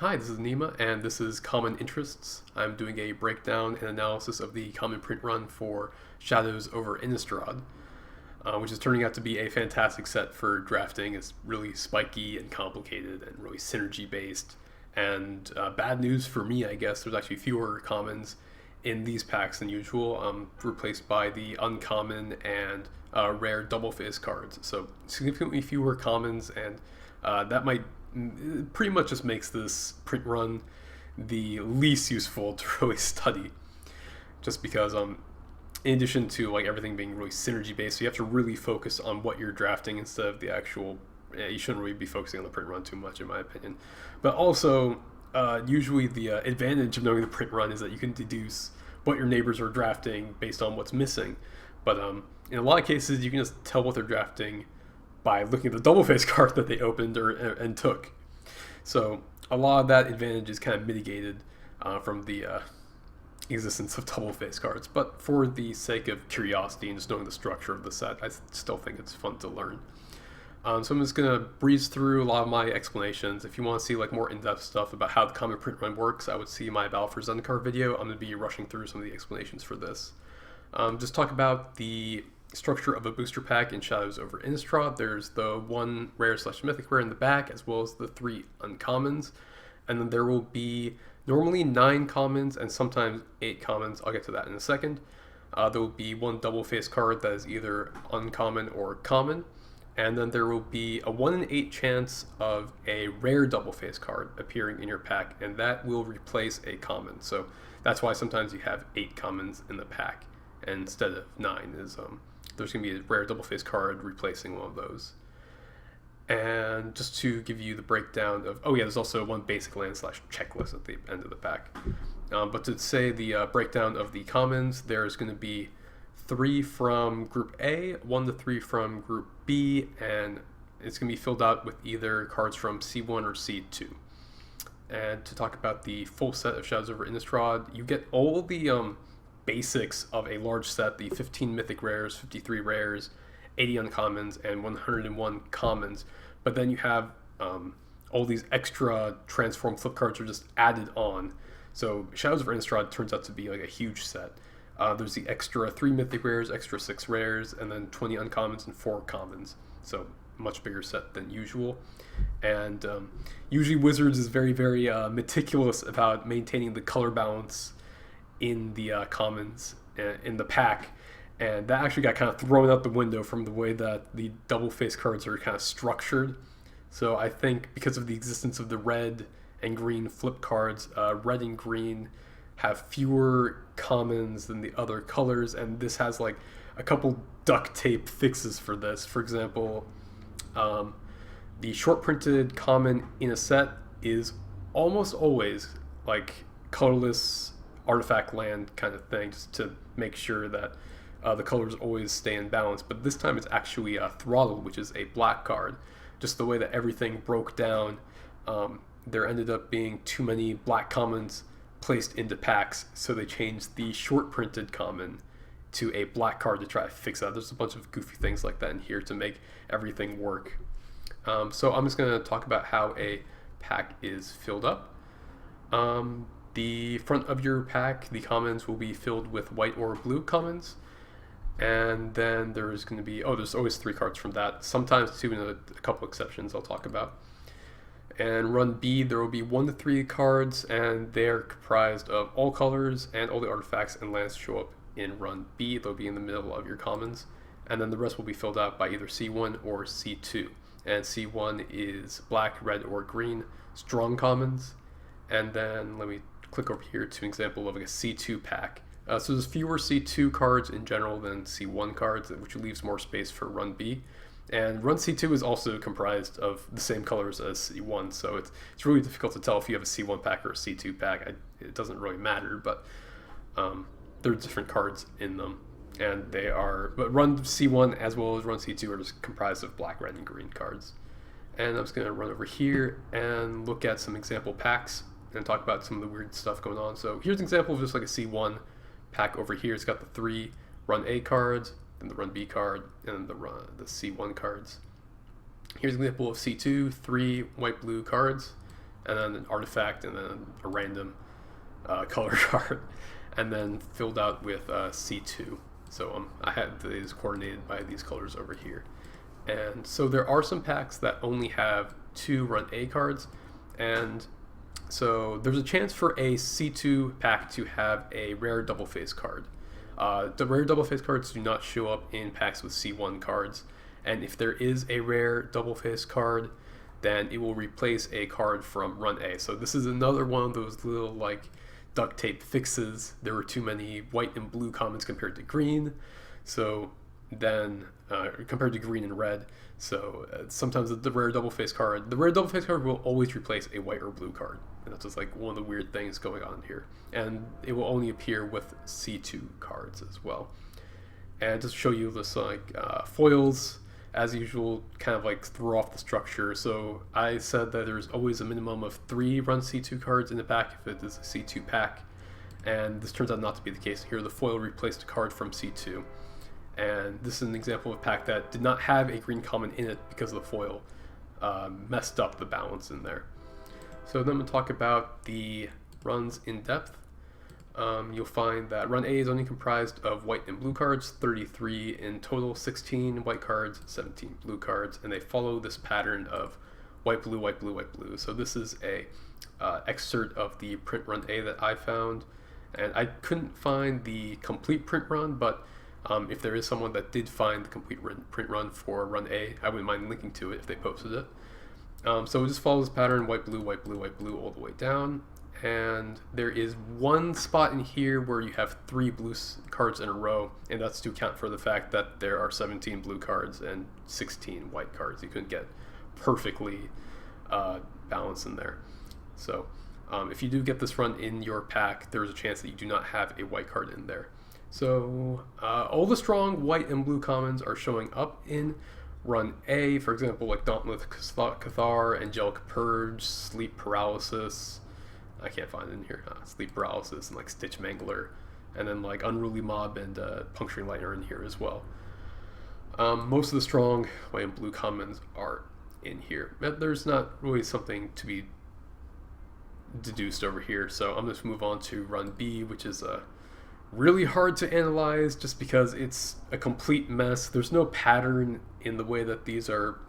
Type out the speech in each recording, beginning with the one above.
Hi, this is Nima, and this is Common Interests. I'm doing a breakdown and analysis of the common print run for Shadows over Innistrad, which is turning out to be a fantastic set for drafting. It's really spiky and complicated and really synergy based. And bad news for me, I guess, there's actually fewer commons in these packs than usual, replaced by the uncommon and rare double face cards. So significantly fewer commons, and that might pretty much just makes this print run the least useful to really study, just because in addition to like everything being really synergy based, so you have to really focus on what you're drafting instead of the actual. You shouldn't really be focusing on the print run too much, in my opinion. But also, usually the advantage of knowing the print run is that you can deduce what your neighbors are drafting based on what's missing. But in a lot of cases, you can just tell what they're drafting by looking at the double face card that they opened and took. So a lot of that advantage is kind of mitigated from the existence of double face cards. But for the sake of curiosity and just knowing the structure of the set, I still think it's fun to learn. So I'm just gonna breeze through a lot of my explanations. If you want to see like more in-depth stuff about how the common print run works, I would see my Battle for Zendikar video. I'm gonna be rushing through some of the explanations for this. Just talk about the structure of a booster pack in Shadows over Innistrad. There's the one rare / mythic rare in the back, as well as the 3 uncommons, and then there will be normally 9 commons and sometimes 8 commons. I'll get to that in a second. There will be one double face card that is either uncommon or common, and then there will be a 1 in 8 chance of a rare double face card appearing in your pack, and that will replace a common. So that's why sometimes you have 8 commons in the pack instead of 9. Is there's going to be a rare double face card replacing one of those. And just to give you the breakdown of, there's also one basic land / checklist at the end of the pack. But to say the breakdown of the commons, there's going to be 3 from Group A, 1 to 3 from Group B, and it's going to be filled out with either cards from C1 or C2. And to talk about the full set of Shadows over Innistrad, you get all the basics of a large set, the 15 mythic rares, 53 rares, 80 uncommons, and 101 commons. But then you have all these extra transform flip cards are just added on. So Shadows over Innistrad turns out to be like a huge set. There's the extra 3 mythic rares, extra 6 rares, and then 20 uncommons and 4 commons. So much bigger set than usual. And usually Wizards is very, very meticulous about maintaining the color balance in the commons in the pack, and that actually got kind of thrown out the window from the way that the double face cards are kind of structured. So I think because of the existence of the red and green flip cards, red and green have fewer commons than the other colors, and this has like a couple duct tape fixes for this. For example, the short printed common in a set is almost always like colorless artifact land kind of thing, just to make sure that the colors always stay in balance. But this time it's actually throttled, which is a black card. Just the way that everything broke down, there ended up being too many black commons placed into packs, so they changed the short printed common to a black card to try to fix that. There's a bunch of goofy things like that in here to make everything work. So I'm just going to talk about how a pack is filled up. The front of your pack, the commons will be filled with white or blue commons. And then there's going to be, there's always 3 cards from that. Sometimes 2 in a couple exceptions I'll talk about. And run B, there will be 1 to 3 cards, and they're comprised of all colors, and all the artifacts and lands show up in run B. They'll be in the middle of your commons. And then the rest will be filled out by either C1 or C2. And C1 is black, red, or green, strong commons. And then let me click over here to an example of like a C2 pack. So there's fewer C2 cards in general than C1 cards, which leaves more space for run B. And run C2 is also comprised of the same colors as C1, so it's really difficult to tell if you have a C1 pack or a C2 pack. It doesn't really matter, but there are different cards in them. And but run C1 as well as run C2 are just comprised of black, red, and green cards. And I'm just going to run over here and look at some example packs and talk about some of the weird stuff going on. So here's an example of just like a C1 pack over here. It's got the 3 run A cards, then the run B card, and then the C1 cards. Here's an example of C2, 3 white blue cards, and then an artifact, and then a random color card, and then filled out with C2. So I had these coordinated by these colors over here. And so there are some packs that only have 2 Run A cards, and so there's a chance for a C2 pack to have a rare double face card. The rare double face cards do not show up in packs with C1 cards, and if there is a rare double face card, then it will replace a card from Run A. So this is another one of those little like duct tape fixes. There were too many white and blue commons compared to green, so then compared to green and red. So sometimes the rare double face card will always replace a white or blue card, and that's just like one of the weird things going on here. And it will only appear with C2 cards as well. And just to show you this, like foils, as usual, kind of like throw off the structure. So I said that there's always a minimum of 3 Run C2 cards in the pack if it is a C2 pack, and this turns out not to be the case. Here the foil replaced a card from C2, and this is an example of a pack that did not have a green common in it because the foil messed up the balance in there. So then we'll talk about the runs in depth. You'll find that Run A is only comprised of white and blue cards, 33 in total, 16 white cards, 17 blue cards, and they follow this pattern of white, blue, white, blue, white, blue. So this is a excerpt of the print run A that I found, and I couldn't find the complete print run, but if there is someone that did find the complete print run for Run A, I wouldn't mind linking to it if they posted it. So it just follows this pattern, white, blue, white, blue, white, blue, all the way down. And there is one spot in here where you have 3 blue cards in a row, and that's to account for the fact that there are 17 blue cards and 16 white cards. You couldn't get perfectly balanced in there. So if you do get this run in your pack, there is a chance that you do not have a white card in there. So all the strong white and blue commons are showing up in Run A, for example, like Dauntless Cathar, Angelic Purge, Sleep Paralysis. I can't find it in here. Sleep Paralysis and like Stitch Mangler, and then like Unruly Mob and Puncturing Light are in here as well. Most of the strong white and blue commons are in here. But there's not really something to be deduced over here, so I'm going to move on to Run B, which is really hard to analyze just because it's a complete mess. There's no pattern in the way that these are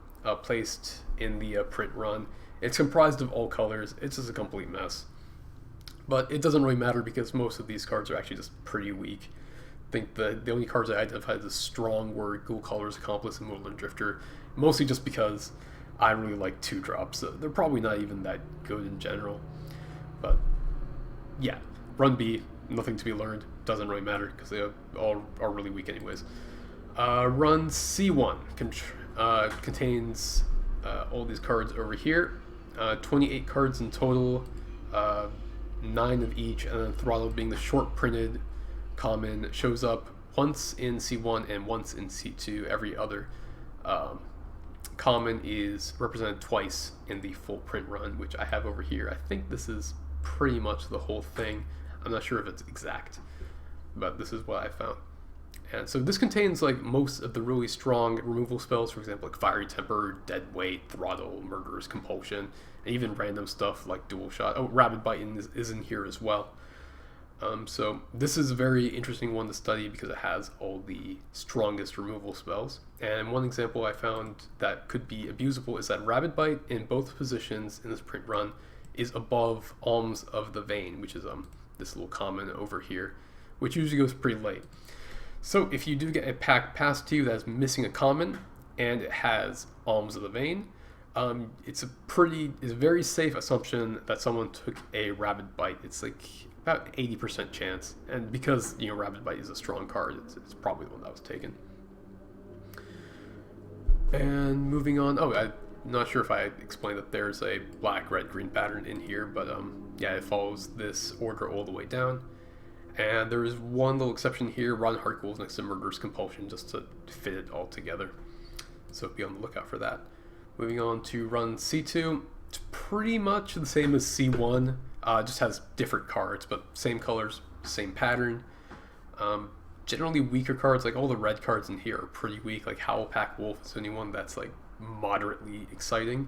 placed in the print run. It's comprised of all colors. It's just a complete mess. But it doesn't really matter because most of these cards are actually just pretty weak. I think the only cards I identified as strong were Ghoul Color's Accomplice and Woodland Drifter, mostly just because I really like 2-drops. So they're probably not even that good in general. But yeah, Run B, nothing to be learned. Doesn't really matter because they all are really weak anyways. Run C1 contains all these cards over here. 28 cards in total, 9 of each, and then Throttle being the short printed common shows up once in C1 and once in C2. Every other common is represented twice in the full print run, which I have over here. I think this is pretty much the whole thing. I'm not sure if it's exact, but this is what I found. And so this contains like most of the really strong removal spells, for example, like Fiery Temper, Dead Weight, Throttle, Murderous Compulsion, and even random stuff like Dual Shot. Oh, Rabid Bite is in here as well. So this is a very interesting one to study because it has all the strongest removal spells. And one example I found that could be abusable is that Rabid Bite in both positions in this print run is above Alms of the Vein, which is this little common over here, which usually goes pretty late. So if you do get a pack passed to you that's missing a common and it has Alms of the Vein, it's a very safe assumption that someone took a Rabid Bite. It's like about 80% chance, and because Rabid Bite is a strong card, it's probably the one that was taken. And moving on, I'm not sure if I explained that there's a black, red, green pattern in here, but yeah, it follows this order all the way down. And there is one little exception here, Rotten Heart Ghouls next to Murderous Compulsion, just to fit it all together. So be on the lookout for that. Moving on to Run C2, it's pretty much the same as C1, just has different cards, but same colors, same pattern. Generally weaker cards, like all the red cards in here are pretty weak, like Howlpack Wolf is the only one that's like moderately exciting.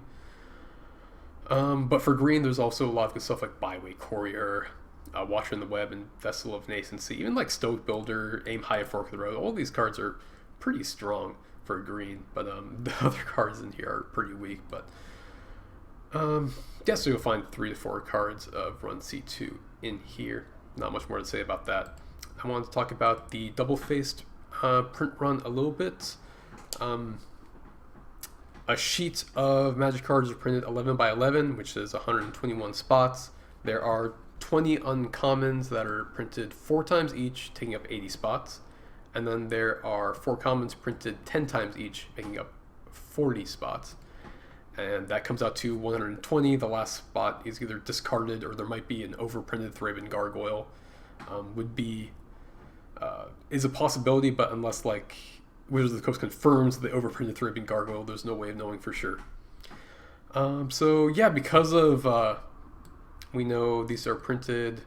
But for green, there's also a lot of good stuff like Byway Courier, Watcher in the Web, and Vessel of Nascency. Even like Stoic Builder, Aim High, Fork of the Road. All these cards are pretty strong for green, but the other cards in here are pretty weak. But guess you'll find 3 to 4 cards of Run C2 in here. Not much more to say about that. I wanted to talk about the double-faced print run a little bit. A sheet of Magic cards are printed 11 by 11, which is 121 spots. There are 20 uncommons that are printed 4 times each, taking up 80 spots. And then there are 4 commons printed 10 times each, making up 40 spots. And that comes out to 120. The last spot is either discarded or there might be an overprinted Thraben Gargoyle. Is a possibility, but unless like Wizards of the Coast confirms the overprinted Thraben Gargoyle, there's no way of knowing for sure. So yeah, because of we know these are printed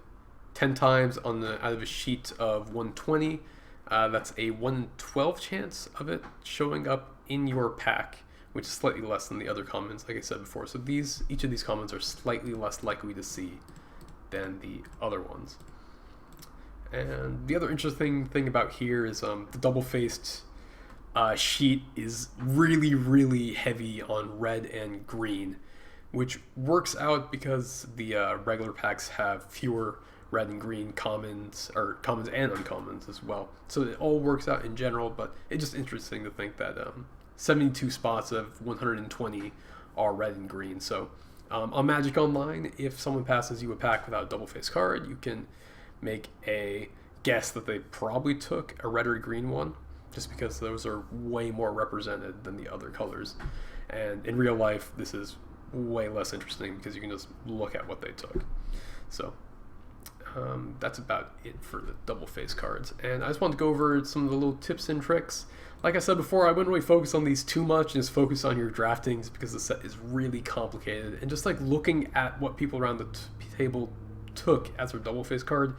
10 times out of a sheet of 120. That's a 1 in 12 chance of it showing up in your pack, which is slightly less than the other commons, like I said before. So each of these commons are slightly less likely to see than the other ones. And the other interesting thing about here is the double-faced sheet is really, really heavy on red and green, which works out because the regular packs have fewer red and green commons, or commons and uncommons as well. So it all works out in general, but it's just interesting to think that 72 spots of 120 are red and green. So on Magic Online, if someone passes you a pack without a double-faced card, you can make a guess that they probably took a red or green one, just because those are way more represented than the other colors. And in real life, this is way less interesting because you can just look at what they took. So that's about it for the double-faced cards. And I just wanted to go over some of the little tips and tricks. Like I said before, I wouldn't really focus on these too much and just focus on your draftings because the set is really complicated. And just like looking at what people around the table took as their double-faced card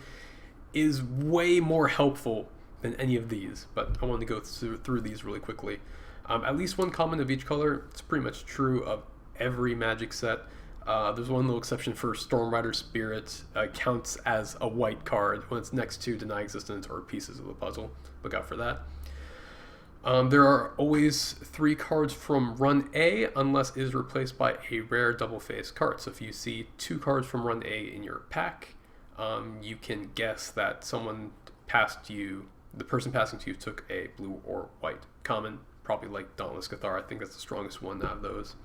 is way more helpful than any of these. But I wanted to go through these really quickly. At least 1 common of each color. It's pretty much true of every Magic set. There's one little exception for Stormrider Spirit. Counts as a white card when it's next to Deny Existence or Pieces of the Puzzle. Look out for that. There are always 3 cards from Run A unless it is replaced by a rare double-faced card. So if you see 2 cards from Run A in your pack, you can guess that someone passed you, the person passing to you took a blue or white common, probably like Dauntless Cathar. I think that's the strongest one out of those.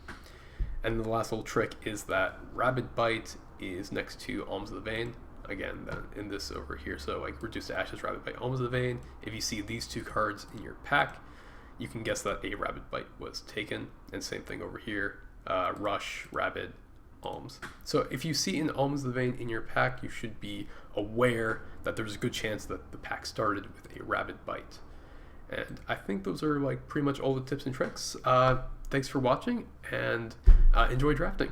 And the last little trick is that Rabid Bite is next to Alms of the Vein. Again, in this over here, so like Reduce to Ashes, Rabid Bite, Alms of the Vein. If you see these 2 cards in your pack, you can guess that a Rabid Bite was taken. And same thing over here, Rush, Rabid, Alms. So if you see an Alms of the Vein in your pack, you should be aware that there's a good chance that the pack started with a Rabid Bite. And I think those are like pretty much all the tips and tricks. Thanks for watching, and enjoy drafting.